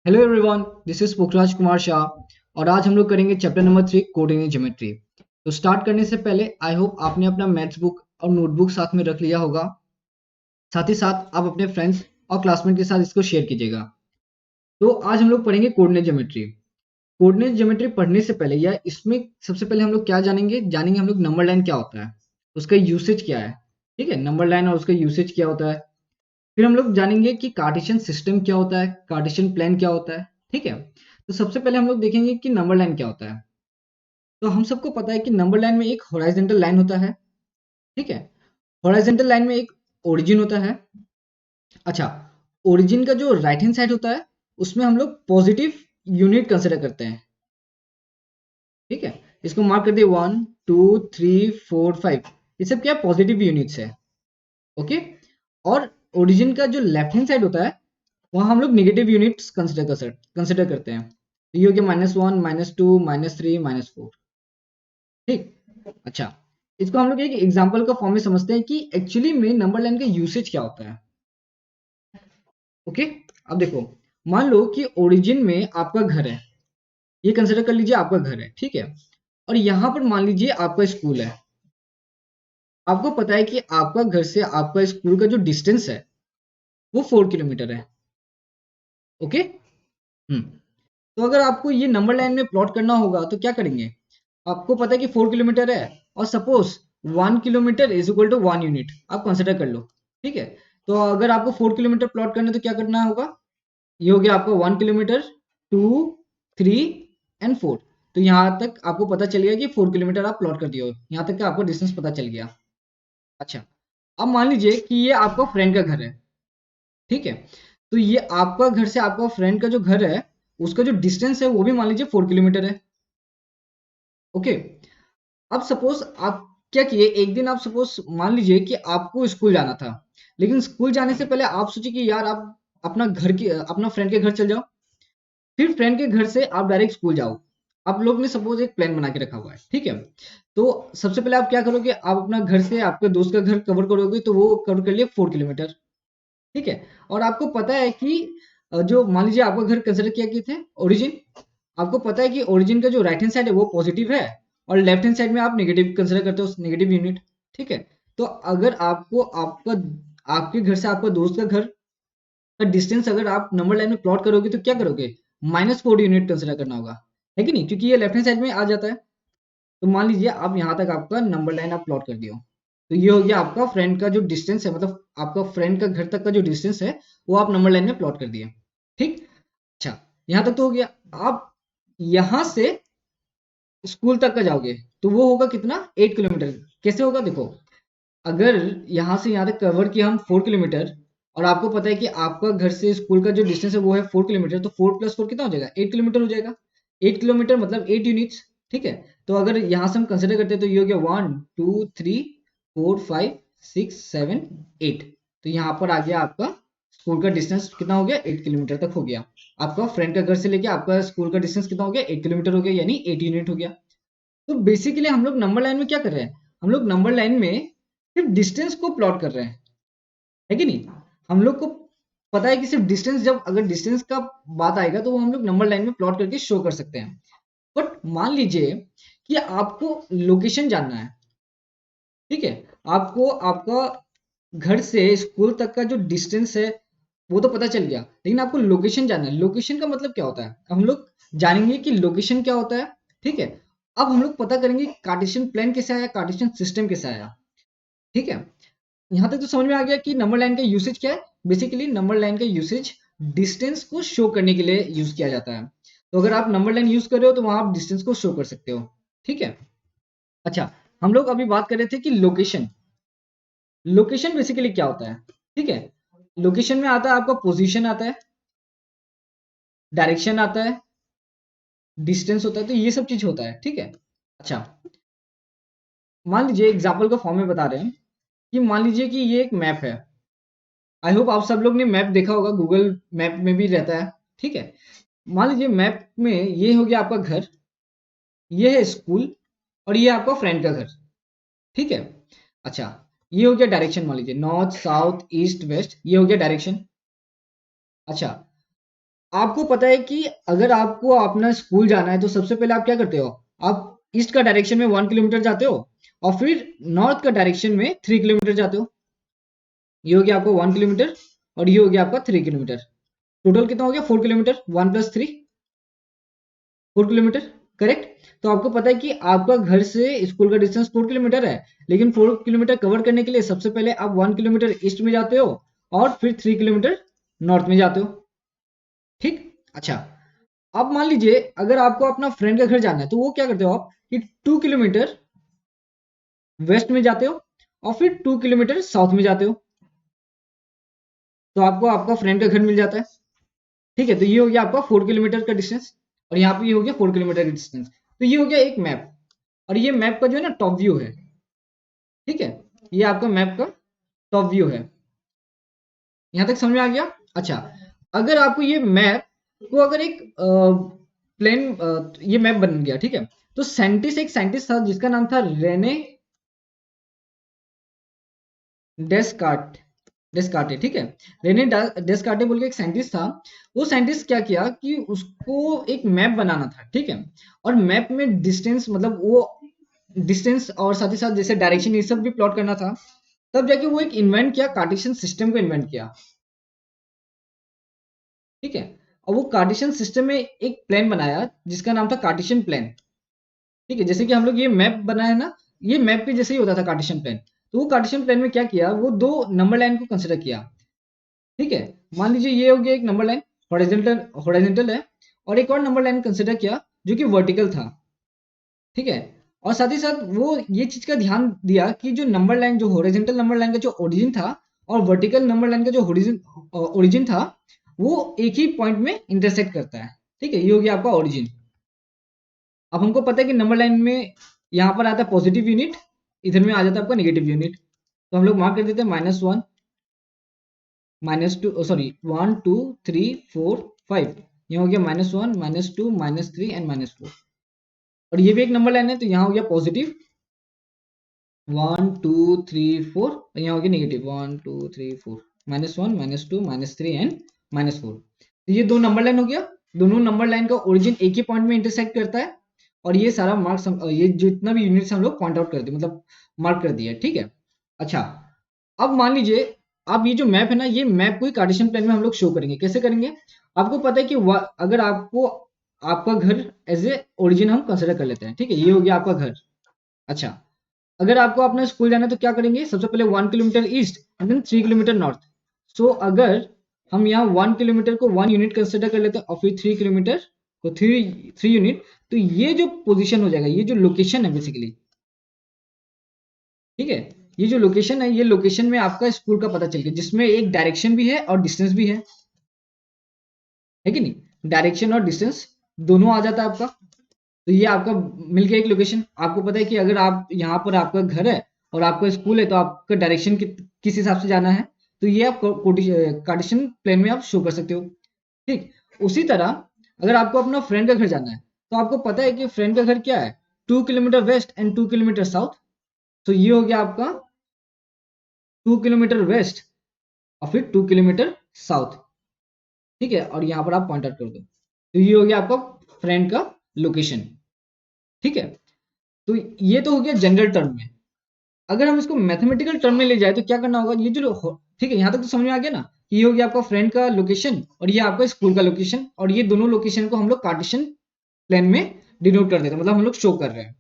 Hello everyone, this is पुखराज कुमार शाह और आज हम लोग करेंगे चैप्टर नंबर 3 कोऑर्डिनेट ज्योमेट्री। तो स्टार्ट करने से पहले आई होप आपने अपना मैथ्स बुक और नोटबुक साथ में रख लिया होगा। साथ ही साथ आप अपने फ्रेंड्स और क्लासमेट के साथ इसको शेयर कीजिएगा। तो आज हम लोग पढ़ेंगे कोऑर्डिनेट ज्योमेट्री। कोऑर्डिनेट ज्योमेट्री पढ़ने से पहले या इसमें सबसे पहले हम लोग क्या जानेंगे हम लोग नंबर लाइन क्या होता है, उसका यूसेज क्या है। ठीक है, नंबर लाइन और उसका यूसेज क्या होता है। फिर हम लोग जानेंगे कि कार्टेशियन सिस्टम क्या होता है, कार्टेशियन प्लेन क्या होता है। ठीक है, तो सबसे पहले हम लोग देखेंगे कि नंबर लाइन क्या होता है। तो हम सबको पता है कि नंबर लाइन में एक हॉरिजॉन्टल लाइन होता है। ठीक है, हॉरिजॉन्टल लाइन में एक ओरिजिन होता है। अच्छा, ओरिजिन का जो राइट हैंड साइड होता है उसमें हम लोग पॉजिटिव यूनिट कंसिडर करते हैं। ठीक है, इसको मार्क कर दिए 1 2 3 4 5। ये सब क्या पॉजिटिव यूनिट्स है। ओके, और ओरिजिन का जो लेफ्ट हैंड साइड होता है वहां हम लोग नेगेटिव यूनिट्स कंसिडर करते हैं। तो ये हो गया -1 -2 -3 -4। ठीक। अच्छा, इसको हम लोग एक एग्जांपल का फॉर्म में समझते हैं कि एक्चुअली में नंबर लाइन का यूसेज क्या होता है। ओके, अब देखो, मान लो कि ओरिजिन में आपका घर है। ये कंसिडर कर लीजिए आपका घर है। ठीक है, और यहाँ पर मान लीजिए आपका स्कूल है। आपको पता है कि आपका घर से आपका स्कूल का जो डिस्टेंस है वो 4 किलोमीटर है। ओके। हम्म, तो अगर आपको ये नंबर लाइन में प्लॉट करना होगा तो क्या करेंगे। आपको पता है कि 4 किलोमीटर है और suppose 1 kilometre is equal to 1 unit आप कंसिडर कर लो। ठीक है, तो अगर आपको 4 किलोमीटर प्लॉट करना है तो क्या करना होगा। ये हो गया आपका 1 किलोमीटर, 2 3 एंड 4। तो यहाँ तक आपको पता चल गया कि 4 किलोमीटर आप प्लॉट कर दिए हो। यहाँ तक का आपको डिस्टेंस पता चल गया। अच्छा, अब मान लीजिए कि ये आपका फ्रेंड का घर है। ठीक है, तो ये आपका घर से आपका फ्रेंड का जो घर है उसका जो डिस्टेंस है वो भी मान लीजिए 4 किलोमीटर है। ओके, अब सपोज आप क्या किए, एक दिन आप सपोज मान लीजिए कि आपको स्कूल जाना था। लेकिन स्कूल जाने से पहले आप सोचे कि यार आप अपना फ्रेंड के घर चल जाओ। फिर फ्रेंड के घर से आप डायरेक्ट स्कूल जाओ। आप लोग ने सपोज एक प्लान बना के रखा हुआ है। ठीक है, तो सबसे पहले आप क्या करोगे, आप अपना घर से आपके दोस्त का घर कवर करोगे तो वो कवर कर लिए 4 किलोमीटर। ठीक है, और आपको पता है कि जो मान लीजिए आपका घर कंसिडर किया किए थे ओरिजिन। आपको पता है कि ओरिजिन का जो राइट हैंड साइड है वो पॉजिटिव है और लेफ्ट हैंड साइड में आप नेगेटिव कंसिडर करते हो, नेगेटिव यूनिट। ठीक है, तो अगर आपको आपका आपके घर से आपका दोस्त का घर का डिस्टेंस अगर आप नंबर लाइन में प्लॉट करोगे तो क्या करोगे, -4 यूनिट कंसिडर करना होगा। है कि नहीं, क्योंकि ये लेफ्ट हैंड साइड में आ जाता है। तो मान लीजिए आप यहाँ तक आपका नंबर लाइन आप प्लॉट कर दियो। तो ये हो गया आपका फ्रेंड का जो डिस्टेंस है, मतलब आपका फ्रेंड का घर तक का जो डिस्टेंस है वो आप नंबर लाइन में प्लॉट कर दिए। ठीक। अच्छा, यहाँ तक तो हो गया। आप यहाँ से स्कूल तक का जाओगे तो वो होगा कितना, 8 किलोमीटर। कैसे होगा देखो, अगर यहाँ से यहाँ तक कवर किया हम 4 किलोमीटर और आपको पता है कि आपका घर से स्कूल का जो डिस्टेंस है वो है 4 किलोमीटर, तो 4 + 4 कितना हो जाएगा, 8 किलोमीटर हो जाएगा। 8 किलोमीटर मतलब 8 यूनिट्स। ठीक है, तो अगर यहाँ से हम कंसिडर करते हैं तो ये हो गया 1 2 3 4 5 6 7 8। तो यहाँ पर आ गया आपका स्कूल का डिस्टेंस कितना हो गया, 8 किलोमीटर तक हो गया। आपका फ्रेंड का घर से लेके आपका स्कूल का डिस्टेंस कितना हो गया, 8 किलोमीटर हो गया, यानी 8 यूनिट हो गया। तो बेसिकली हम लोग नंबर लाइन में क्या कर रहे हैं, हम लोग नंबर लाइन में सिर्फ डिस्टेंस को प्लॉट कर रहे हैं। है कि नहीं, हम लोग को पता है कि सिर्फ डिस्टेंस, जब अगर डिस्टेंस का बात आएगा तो वो हम लोग नंबर लाइन में प्लॉट करके शो कर सकते हैं। बट मान लीजिए कि आपको लोकेशन जानना है। ठीक है, आपको आपका घर से स्कूल तक का जो डिस्टेंस है वो तो पता चल गया, लेकिन आपको लोकेशन जानना है। लोकेशन का मतलब क्या होता है, हम लोग जानेंगे कि लोकेशन क्या होता है। ठीक है, अब हम लोग पता करेंगे कार्टेशियन प्लेन कैसे आया, कार्टेशियन सिस्टम कैसे आया। ठीक है, यहाँ तक तो समझ में आ गया कि नंबर लाइन का यूसेज क्या है। बेसिकली नंबर लाइन का यूसेज डिस्टेंस को शो करने के लिए यूज किया जाता है। तो अगर आप नंबर लाइन यूज कर रहे हो तो वहां आप डिस्टेंस को शो कर सकते हो। ठीक है। अच्छा, हम लोग अभी बात कर रहे थे कि लोकेशन, लोकेशन बेसिकली क्या होता है। ठीक है, लोकेशन में आता है आपका पोजीशन आता है, डायरेक्शन आता है, डिस्टेंस होता है, तो ये सब चीज होता है। ठीक है। अच्छा, मान लीजिए एग्जाम्पल का फॉर्म में बता रहे हैं कि मान लीजिए कि ये एक मैप है। आई होप आप सब लोग ने मैप देखा होगा, गूगल मैप में भी रहता है। ठीक है, मान लीजिए मैप में ये हो गया आपका घर, ये है स्कूल, और ये आपका फ्रेंड का घर। ठीक है। अच्छा, ये हो गया डायरेक्शन, मान लीजिए नॉर्थ साउथ ईस्ट वेस्ट, ये हो गया डायरेक्शन। अच्छा, आपको पता है कि अगर आपको अपना स्कूल जाना है तो सबसे पहले आप क्या करते हो, आप ईस्ट का डायरेक्शन में 1 किलोमीटर जाते हो और फिर नॉर्थ का डायरेक्शन में 3 किलोमीटर जाते हो। ये हो गया आपको 1 किलोमीटर और ये हो गया आपका 3 किलोमीटर। टोटल कितना हो गया, 4 किलोमीटर, 1 + 3, 4 किलोमीटर। करेक्ट। तो आपको पता है कि आपका घर से स्कूल का डिस्टेंस 4 किलोमीटर है, लेकिन 4 किलोमीटर कवर करने के लिए सबसे पहले आप 1 किलोमीटर ईस्ट में जाते हो और फिर 3 किलोमीटर नॉर्थ में जाते हो। ठीक। अच्छा, अब मान लीजिए अगर आपको अपना फ्रेंड का घर जाना है तो वो क्या करते हो आप कि 2 किलोमीटर वेस्ट में जाते हो और फिर 2 किलोमीटर साउथ में जाते हो, तो आपको आपका फ्रेंड का घर मिल जाता है। ठीक है, तो ये हो गया आपका 4 किलोमीटर का डिस्टेंस और यहाँ पे ये हो गया 4 किलोमीटर का डिस्टेंस। तो ये हो गया एक मैप, और ये मैप का जो है ना टॉप व्यू है। ठीक है, ये आपका मैप का टॉप व्यू है। यहाँ तक समझ में आ गया। अच्छा, अगर आपको ये मैप को अगर एक प्लेन ये मैप बन गया, ठीक है, तो एक साइंटिस्ट था जिसका नाम था रेने डेस्कार्ट डेस्कार्टे। ठीक है, रेने डेस्कार्टे बोल के एक साइंटिस्ट था। वो साइंटिस्ट क्या किया कि उसको एक मैप बनाना था। ठीक है, और मैप में डिस्टेंस मतलब वो डिस्टेंस और साथ ही साथ जैसे डायरेक्शन ये सब भी प्लॉट करना था। तब जाके वो एक इन्वेंट किया, कार्टेशियन सिस्टम को इन्वेंट किया। ठीक है, और वो कार्टेशियन सिस्टम में एक प्लान बनाया जिसका नाम था कार्टेशियन प्लान। ठीक है, जैसे कि हम लोग ये मैप बना है ना, ये मैप के जैसे ही होता था कार्टेशियन प्लान। तो वो कार्टेशियन प्लान में क्या किया, वो दो नंबर लाइन को कंसिडर किया। ठीक है, मान लीजिए ये हो गया एक नंबर लाइन, हॉरिजॉन्टल हॉरिजॉन्टल है, और एक और नंबर लाइन कंसिडर किया जो कि वर्टिकल था। ठीक है, और साथ ही साथ वो ये चीज का ध्यान दिया कि जो नंबर लाइन, जो हॉरिजॉन्टल नंबर लाइन का जो ओरिजिन था और वर्टिकल नंबर लाइन का जो ओरिजिन था, वो एक ही पॉइंट में इंटरसेक्ट करता है। ठीक है, ये हो गया आपका ओरिजिन। अब हमको पता है कि नंबर लाइन में यहाँ पर आता है पॉजिटिव यूनिट, इधर में आ जाता है आपका नेगेटिव यूनिट। तो हम लोग मार्क कर देते हैं -1 -2, सॉरी 1 2 3 4 5। ये हो गया -1 -2 -3 एंड -4। और ये भी एक नंबर लाइन है, तो यहाँ हो गया पॉजिटिव 1 2 3 4, और यहाँ हो गया नेगेटिव 1 2 3 4, -1 -2 -3 एंड -4। तो ये दो नंबर लाइन हो गया। दोनों नंबर लाइन का ओरिजिन एक ही पॉइंट में इंटरसेक्ट करता है, और ये सारा मार्क्स ये जितना भी यूनिट्स हम लोग पॉइंट आउट कर दिए, मतलब मार्क कर दिया। ठीक है। अच्छा, अब मान लीजिए आप ये जो मैप है ना, ये मैप को ही कार्टेशियन प्लान में हम लोग शो करेंगे। कैसे करेंगे, आपको पता है कि अगर आपको आपका घर एज ए ओरिजिन हम कंसिडर कर लेते हैं। ठीक है, ये हो गया आपका घर। अच्छा, अगर आपको अपना स्कूल जाना है तो क्या करेंगे, सबसे पहले 1 kilometre east and then 3 kilometre north. So अगर हम यहाँ 1 किलोमीटर को 1 यूनिट कंसिडर कर लेते हैं और फिर 3 किलोमीटर को थ्री थ्री यूनिट, तो ये जो पोजीशन हो जाएगा, ये जो लोकेशन है बेसिकली, ठीक है, ये जो लोकेशन है, ये लोकेशन में आपका स्कूल का पता चल गया, जिसमें एक डायरेक्शन भी है और डिस्टेंस भी है कि नहीं, डायरेक्शन और डिस्टेंस दोनों आ जाता है आपका। तो ये आपका मिल गया एक लोकेशन। आपको पता है कि अगर आप यहाँ पर आपका घर है और आपका स्कूल है, तो आपका डायरेक्शन किस हिसाब से जाना है, तो ये आप कार्टेशियन प्लेन में आप शो कर सकते हो। ठीक, उसी तरह अगर आपको अपना फ्रेंड का घर जाना है, तो आपको पता है कि फ्रेंड का घर क्या है, 2 kilometre west and 2 kilometre south. तो ये हो गया आपका 2 किलोमीटर वेस्ट और फिर 2 किलोमीटर साउथ। ठीक है, और यहाँ पर आप पॉइंट आउट कर दो, तो ये हो गया आपका फ्रेंड का लोकेशन। ठीक है, तो ये तो हो गया जनरल टर्म में। अगर हम इसको मैथमेटिकल टर्म में ले जाए तो क्या करना होगा, ये जो ठीक है, यहाँ तक तो समझ में आ गया ना, ये हो गया आपका फ्रेंड का लोकेशन और ये आपका स्कूल का लोकेशन, और ये दोनों लोकेशन को हम लोग कार्टेशियन प्लेन में डिनोट कर देते हैं, मतलब हम लोग शो कर रहे हैं।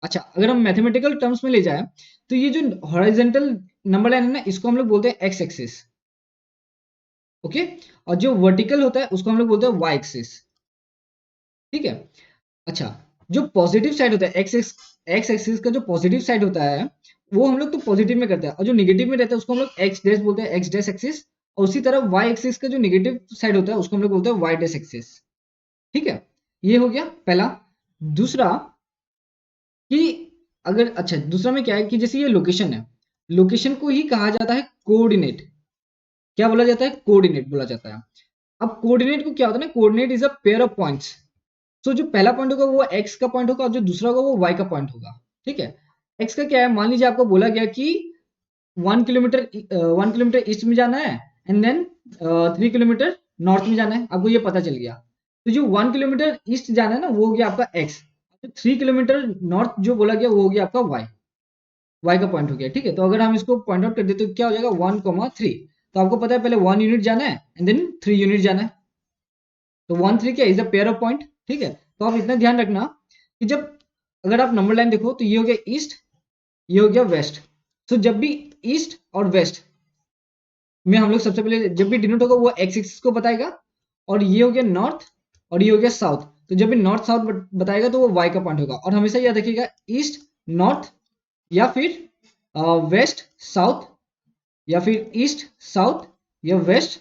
अच्छा, अगर हम मैथमेटिकल टर्म्स में ले जाए तो ये जो हॉरिजॉन्टल नंबर लाइन है ना, इसको हम लोग बोलते हैं एक्स एक्सिस। ओके, और जो वर्टिकल होता है उसको हम लोग बोलते हैं वाई एक्सिस। ठीक है। अच्छा, जो पॉजिटिव साइड होता है एक्स एक्सिस का, जो पॉजिटिव साइड होता है वो हम लोग तो पॉजिटिव में करते हैं, और जो निगेटिव में रहता है उसको हम लोग एक्स डैश बोलते हैं, एक्स डैश एक्सिस। और उसी तरह वाई एक्सिस का जो निगेटिव साइड होता है उसको हम लोग बोलते हैं वाई डैश एक्सिस। ठीक है, ये हो गया पहला। दूसरा कि अगर, अच्छा, दूसरा में क्या है कि जैसे ये लोकेशन है, लोकेशन को ही कहा जाता है कोऑर्डिनेट। क्या बोला जाता है, कोऑर्डिनेट बोला जाता है। अब कोऑर्डिनेट को क्या होता है ना, coordinate is a pair of points. So जो पहला पॉइंट होगा वो एक्स का पॉइंट होगा और जो दूसरा होगा वो वाई का पॉइंट होगा। ठीक है, एक्स का क्या है, मान लीजिए आपको बोला गया कि 1 किलोमीटर ईस्ट में जाना है एंड देन 3 किलोमीटर नॉर्थ में जाना है, आपको ये पता चल गया। तो जो 1 किलोमीटर ईस्ट जाना है ना, वो हो गया आपका एक्स। 3 किलोमीटर नॉर्थ जो बोला गया वो हो गया आपका वाई, वाई का पॉइंट हो गया। ठीक है, तो अगर हम इसको पॉइंट आउट कर दें तो क्या हो जाएगा 1,3। तो आपको पता है पहले 1 यूनिट जाना है एंड देन 3 यूनिट जाना है। तो 1,3 क्या is a pair of point. ठीक है, तो आप इतना ध्यान रखना कि जब अगर आप नंबर लाइन देखो तो ये हो गया ईस्ट, ये हो गया वेस्ट। तो जब भी ईस्ट और वेस्ट में हम लोग सबसे पहले जब भी डिनोट होगा वो एक्स एक्सिस को बताएगा, और ये हो गया नॉर्थ और ये हो गया साउथ। तो जब भी नॉर्थ साउथ बताएगा तो वो वाई का पॉइंट होगा। और हमेशा याद रखिएगा ईस्ट नॉर्थ या फिर वेस्ट साउथ या फिर ईस्ट साउथ या वेस्ट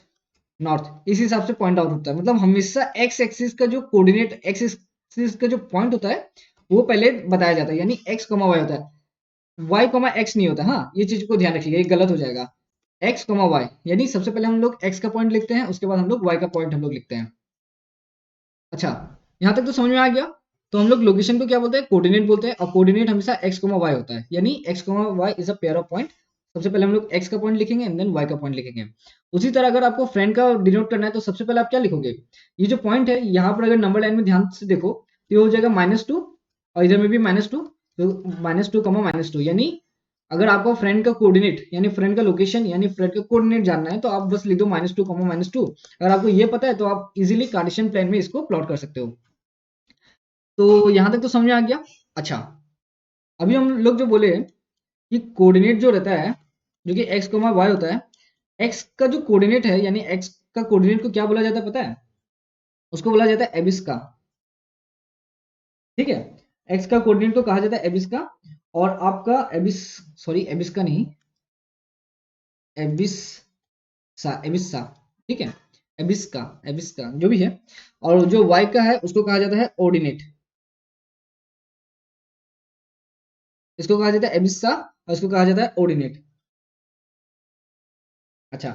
नॉर्थ, इस हिसाब से पॉइंट आउट होता है। मतलब हमेशा एक्स एक्सिस का जो कोऑर्डिनेट, एक्स एक्सिस का जो पॉइंट होता है वो पहले बताया जाता है, यानी एक्स कॉमा वाई होता है, वाई कॉमा एक्स नहीं होता। हाँ, ये चीज को ध्यान रखिएगा, ये गलत हो जाएगा। एक्स कॉमा वाई यानी सबसे पहले हम लोग एक्स का पॉइंट लिखते हैं, उसके बाद हम लोग वाई का पॉइंट हम लोग लिखते हैं। अच्छा, यहाँ तक तो समझ में आ गया। तो हम लोग लोकेशन को क्या बोलते हैं, कोऑर्डिनेट बोलते हैं, और कोऑर्डिनेट हमेशा एक्स कॉमा वाई होता है, यानी x comma y is a pair of point. सबसे पहले हम लोग एक्स का पॉइंट लिखेंगे एंड देन वाई का पॉइंट लिखेंगे। उसी तरह अगर आपको फ्रेंड का डिनोट करना है तो सबसे पहले आप क्या लिखोगे, ये जो पॉइंट है यहाँ पर अगर नंबर लाइन में ध्यान से देखो तो ये हो जाएगा -2, और इधर में भी -2। तो -2 कमा -2, यानी अगर आपको फ्रेंड का कोऑर्डिनेट यानी फ्रेंड का लोकेशन यानी फ्रेंड का कोऑर्डिनेट जानना है तो आप बस लिख दो -2 कमा -2। अगर आपको ये पता है तो आप इजीली कार्टेशियन प्लेन में इसको प्लॉट कर सकते हो। तो यहाँ तक तो समझ में आ गया। अच्छा, अभी हम लोग जो बोले कि कोऑर्डिनेट जो रहता है जो कि एक्स कोमा वाई होता है, एक्स का जो कोऑर्डिनेट है यानी एक्स का कोऑर्डिनेट को क्या बोला जाता है पता है, उसको बोला जाता है एबिस का। ठीक है, एक्स का कोऑर्डिनेट को कहा जाता है एबिस का, और आपका एबिस, सॉरी एबिस का नहीं, एबिस सा, एबिस सा। ठीक है, एबिस का जो भी है, और जो वाई का है उसको कहा जाता है ऑर्डिनेट, इसको कहा जाता है एबिस्सा और इसको कहा जाता है ऑर्डिनेट। अच्छा,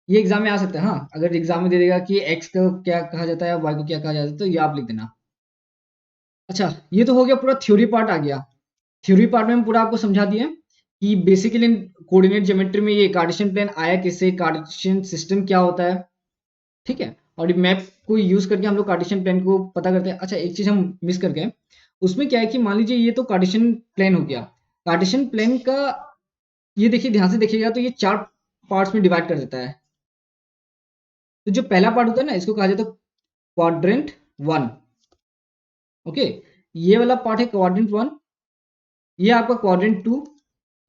ये एग्जाम में आ सकता है। हाँ, अगर एग्जाम में दे देगा कि एक्स को क्या कहा जाता है वाई को क्या कहा जाता है तो ये आप लिख देना। अच्छा, ये तो हो गया पूरा थ्योरी पार्ट आ गया। थ्योरी पार्ट में हम पूरा आपको समझा दिए कि बेसिकली कोऑर्डिनेट ज्योमेट्री में ये कार्टेशियन प्लेन आया किससे, कार्टेशियन सिस्टम क्या होता है। ठीक है, और मैप को यूज करके हम लोग कार्टेशियन प्लेन को पता करते हैं। अच्छा, एक चीज हम मिस कर गए, उसमें क्या है कि मान लीजिए ये तो कार्टेशियन प्लेन हो गया, कार्टेशियन प्लेन का ये देखिए ध्यान से देखिएगा तो ये 4 पार्ट्स में डिवाइड कर देता है। तो जो पहला पार्ट होता है ना इसको कहा जाता है क्वाड्रेंट 1। ओके, ये वाला पार्ट है क्वाड्रेंट 1, ये आपका क्वाड्रेंट 2,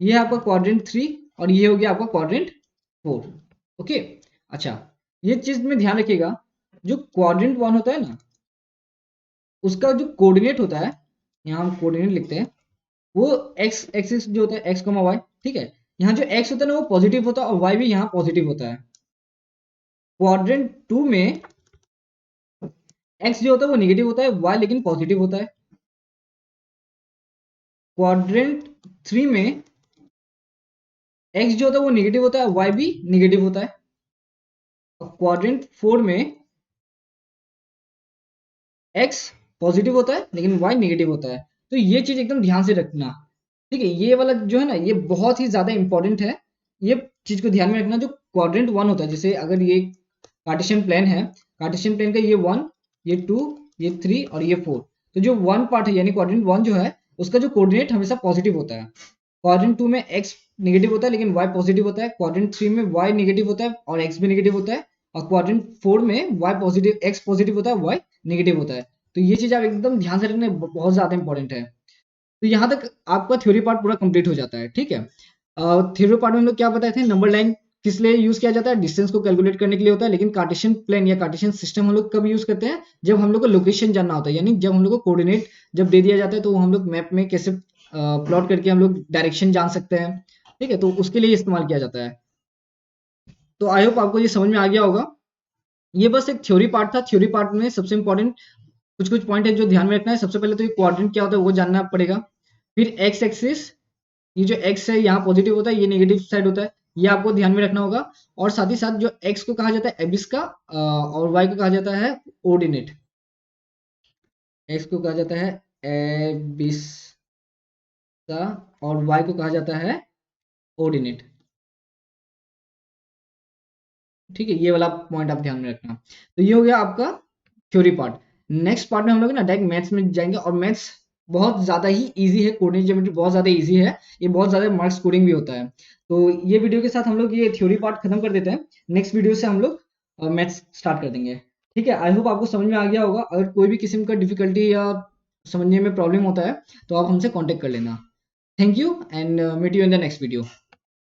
ये आपका क्वाड्रेंट 3, और ये हो गया आपका क्वाड्रेंट 4। ओके, अच्छा, ये चीज में ध्यान रखिएगा, जो क्वाड्रेंट 1 होता है ना उसका जो कोऑर्डिनेट होता है, यहाँ हम कोऑर्डिनेट लिखते हैं, वो एक्स एक्सिस जो होता है एक्स कॉमा वाई। ठीक है, यहाँ जो एक्स होता है ना वो पॉजिटिव होता है और वाई भी यहाँ पॉजिटिव होता है। क्वाड्रेंट 2 में एक्स जो होता है वो नेगेटिव होता है, वाई लेकिन पॉजिटिव होता है। क्वाड्रेंट 3 में एक्स जो होता है वो नेगेटिव होता है, वाई भी नेगेटिव होता है। और क्वाड्रेंट 4 में एक्स पॉजिटिव होता है लेकिन वाई नेगेटिव होता है। तो ये चीज एकदम ध्यान से रखना। ठीक है, ये वाला जो है ना ये बहुत ही ज्यादा इंपॉर्टेंट है, ये चीज को ध्यान में रखना। जो क्वाड्रेंट 1 होता है, जैसे अगर ये कार्टेशियन प्लेन है, कार्टेशियन प्लेन का ये 1, ये 2, ये 3 और ये 4, तो जो 1 पार्ट है यानी क्वाड्रेंट 1 जो है उसका जो कोऑर्डिनेट हमेशा पॉजिटिव होता है। क्वाड्रेंट 2 में एक्स नेगेटिव होता है लेकिन वाई पॉजिटिव होता है, क्वाड्रेंट 3 में वाई नेगेटिव होता है और एक्स भी नेगेटिव होता है, और क्वाड्रेंट 4 में वाई पॉजिटिव एक्स पॉजिटिव होता है, वाई नेगेटिव होता है। तो ये चीज आप एकदम ध्यान से रखना, बहुत ज्यादा इंपॉर्टेंट है। तो यहाँ तक आपका थ्योरी पार्ट पूरा कंप्लीट हो जाता है। ठीक है, थ्योरी पार्ट में हम लोग क्या बताए थे, नंबर लाइन किस लिए यूज किया जाता है, डिस्टेंस को कैलकुलेट करने के लिए होता है, लेकिन कार्टेशियन प्लेन या कार्टेशियन सिस्टम हम लोग कब यूज करते हैं, जब हम लोग को लोकेशन जानना होता है, यानी जब हम लोग को कोऑर्डिनेट जब दे दिया जाता है तो हम लोग मैप में कैसे प्लॉट करके हम लोग डायरेक्शन जान सकते हैं। ठीक है, तो उसके लिए इस्तेमाल किया जाता है। तो आई होप आपको ये समझ में आ गया होगा। ये बस एक थ्योरी पार्ट था। थ्योरी पार्ट में सबसे इंपॉर्टेंट कुछ कुछ पॉइंट है जो ध्यान में रखना है। सबसे पहले तो ये क्वाड्रेंट क्या होता है वो जानना पड़ेगा। फिर एक्स एक्सिस, ये जो एक्स है यहाँ पॉजिटिव होता है, ये नेगेटिव साइड होता है, ये आपको ध्यान में रखना होगा। और साथ ही साथ जो एक्स को कहा जाता है एबिस का, और वाई को कहा जाता है ऑर्डिनेट। एक्स को कहा जाता है एबिस का और वाई को कहा जाता है ऑर्डिनेट। ठीक है, ये वाला पॉइंट आप ध्यान में रखना। तो ये हो गया आपका थ्योरी पार्ट। नेक्स्ट पार्ट में हम लोग ना डायरेक्ट मैथ्स में जाएंगे, और मैथ्स बहुत ज़्यादा ही इजी है, कोऑर्डिनेट ज्योमेट्री बहुत ज़्यादा इजी है, ये बहुत ज़्यादा मार्क्स कोडिंग भी होता है। तो ये वीडियो के साथ हम लोग ये थ्योरी पार्ट खत्म कर देते हैं। नेक्स्ट वीडियो से हम लोग मैथ्स स्टार्ट कर देंगे। ठीक है, आई होप आपको समझ में आ गया होगा। अगर कोई भी किस्म का डिफिकल्टी या समझने में प्रॉब्लम होता है तो आप हमसे कॉन्टेक्ट कर लेना। Thank you and meet you in the next video.